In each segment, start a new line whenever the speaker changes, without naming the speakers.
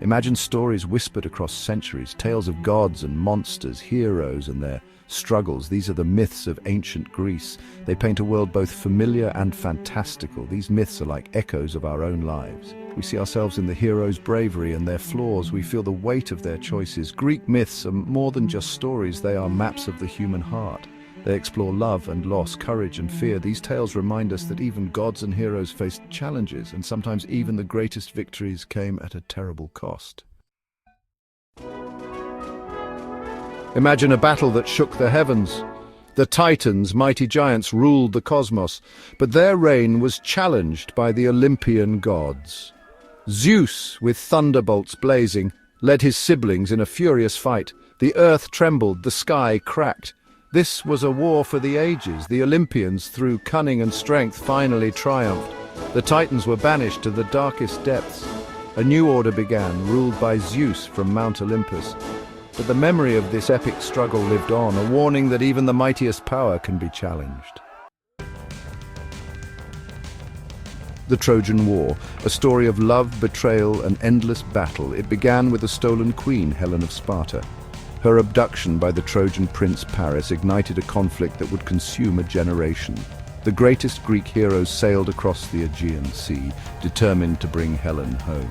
Imagine stories whispered across centuries, tales of gods and monsters, heroes and their struggles. These are the myths of ancient Greece. They paint a world both familiar and fantastical. These myths are like echoes of our own lives. We see ourselves in the heroes' bravery and their flaws. We feel the weight of their choices. Greek myths are more than just stories. They are maps of the human heart. They explore love and loss, courage and fear. These tales remind us that even gods and heroes faced challenges, and sometimes even the greatest victories came at a terrible cost. Imagine a battle that shook the heavens. The Titans, mighty giants, ruled the cosmos, but their reign was challenged by the Olympian gods. Zeus, with thunderbolts blazing, led his siblings in a furious fight. The earth trembled, the sky cracked. This was a war for the ages. The Olympians, through cunning and strength, finally triumphed. The Titans were banished to the darkest depths. A new order began, ruled by Zeus from Mount Olympus. But the memory of this epic struggle lived on, a warning that even the mightiest power can be challenged. The Trojan War, a story of love, betrayal, and endless battle. It began with a stolen queen, Helen of Sparta. Her abduction by the Trojan prince Paris ignited a conflict that would consume a generation. The greatest Greek heroes sailed across the Aegean Sea, determined to bring Helen home.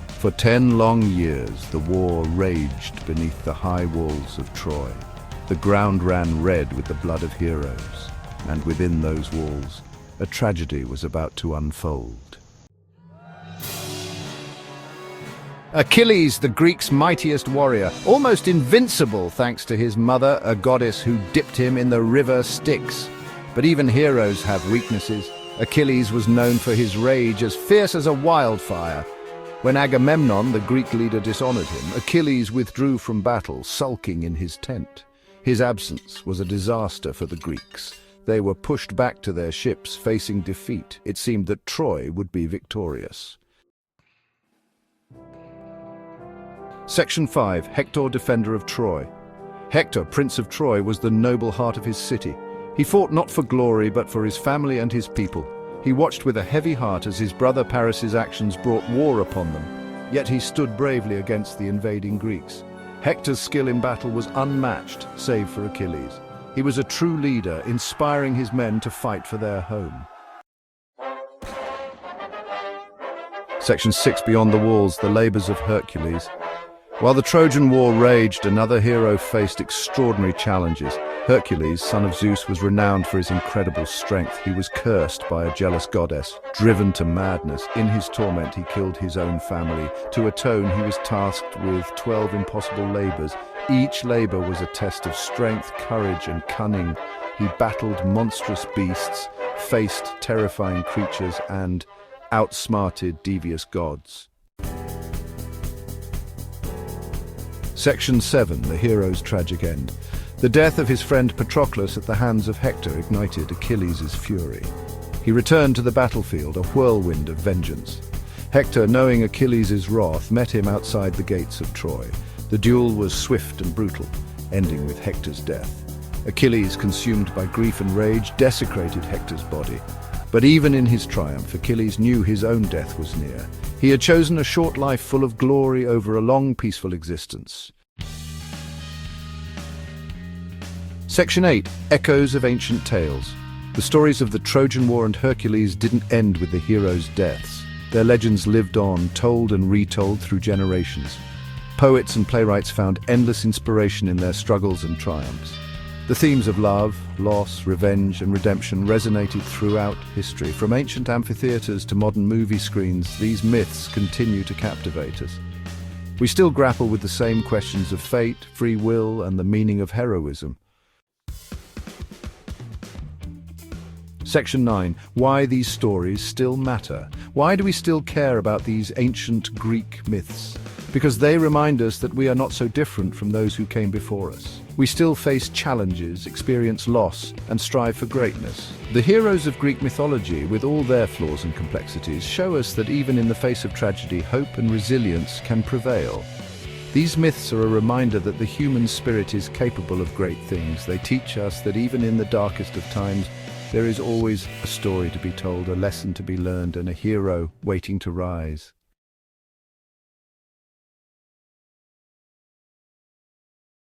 For 10 long years, the war raged beneath the high walls of Troy. The ground ran red with the blood of heroes, and within those walls, a tragedy was about to unfold. Achilles, the Greeks' mightiest warrior, almost invincible thanks to his mother, a goddess who dipped him in the river Styx. But even heroes have weaknesses. Achilles was known for his rage, as fierce as a wildfire. When Agamemnon, the Greek leader, dishonored him, Achilles withdrew from battle, sulking in his tent. His absence was a disaster for the Greeks. They were pushed back to their ships, facing defeat. It seemed that Troy would be victorious. Section 5. Hector, defender of Troy. Hector, prince of Troy, was the noble heart of his city. He fought not for glory, but for his family and his people. He watched with a heavy heart as his brother Paris's actions brought war upon them. Yet he stood bravely against the invading Greeks. Hector's skill in battle was unmatched, save for Achilles. He was a true leader, inspiring his men to fight for their home. Section 6. Beyond the walls, the labors of Hercules. While the Trojan War raged, another hero faced extraordinary challenges. Hercules, son of Zeus, was renowned for his incredible strength. He was cursed by a jealous goddess, driven to madness. In his torment, he killed his own family. To atone, he was tasked with 12 impossible labors. Each labor was a test of strength, courage, and cunning. He battled monstrous beasts, faced terrifying creatures, and outsmarted devious gods. Section 7. The hero's tragic end. The death of his friend Patroclus at the hands of Hector ignited Achilles' fury. He returned to the battlefield, a whirlwind of vengeance. Hector, knowing Achilles' wrath, met him outside the gates of Troy. The duel was swift and brutal, ending with Hector's death. Achilles, consumed by grief and rage, desecrated Hector's body. But even in his triumph, Achilles knew his own death was near. He had chosen a short life full of glory over a long, peaceful existence. Section 8. Echoes of ancient tales. The stories of the Trojan War and Hercules didn't end with the heroes' deaths. Their legends lived on, told and retold through generations. Poets and playwrights found endless inspiration in their struggles and triumphs. The themes of love, loss, revenge, and redemption resonated throughout history. From ancient amphitheaters to modern movie screens, these myths continue to captivate us. We still grapple with the same questions of fate, free will, and the meaning of heroism. Section 9. Why these stories still matter. Why do we still care about these ancient Greek myths? Because they remind us that we are not so different from those who came before us. We still face challenges, experience loss, and strive for greatness. The heroes of Greek mythology, with all their flaws and complexities, show us that even in the face of tragedy, hope and resilience can prevail. These myths are a reminder that the human spirit is capable of great things. They teach us that even in the darkest of times, there is always a story to be told, a lesson to be learned, and a hero waiting to rise.